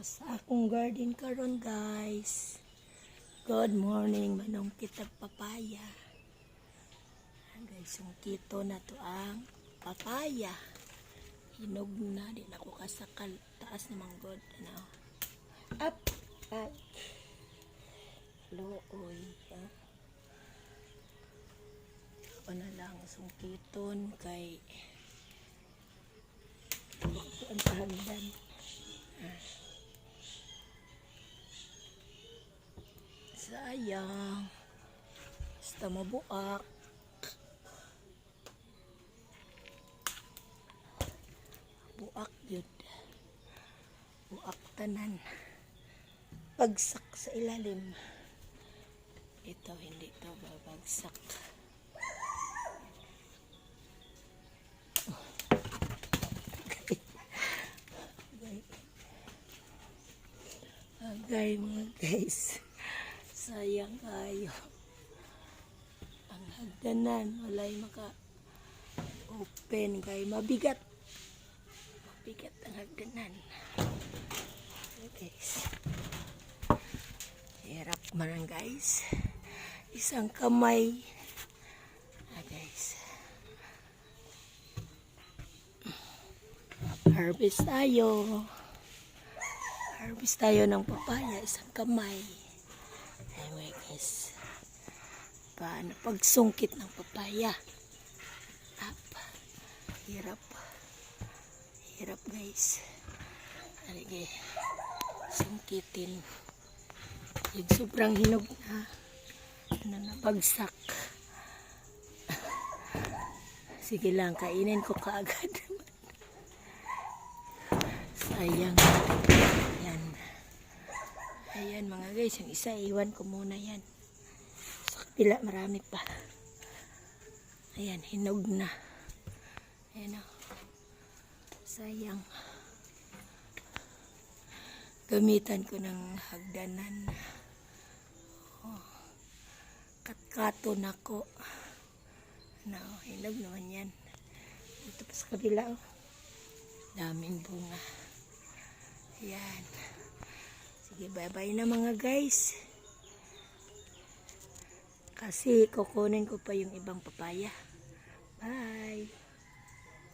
ko sa akong garden karon guys. Good morning, manong kitag papaya. Guys, yung kito na to ang papaya. Hinog na, di na ako kasakal. Taas naman god. Ano? Up! Ay! Looy. Ha? Ako na lang sungkiton kay ang pahagdan. Sayang. Basta mabuak. Buak yun. Buak tanan. Bagsak sa ilalim. Ito, hindi ito babagsak. Agay mga guys. Sayang kayo. Ang hagdanan. Walay maka-open kay mabigat. Mabigat ang hagdanan. Okay guys. Hirap man guys. Isang kamay. Guys. Harvest tayo. Harvest tayo ng papaya. Isang kamay. Anyway guys. Paano pagsungkit ng papaya? Up. Hirap. Hirap guys. Alige. Sungkitin. Yung sobrang hinog na napagsak. Sige lang, kainin ko kaagad. Sayang. Ayan. Ayan mga guys, yung isa iwan ko muna yan. Sa kapila marami pa. Ayan, hinog na. Ayan o. Sayang. Gamitan ko ng hagdanan. Oh. Katkaton ako. Ano, hinog naman yan. Ito pa sa kabila oh. Daming bunga. Ayan. Sige, bye-bye na mga guys. Kasi kukunin ko pa yung ibang papaya. Bye!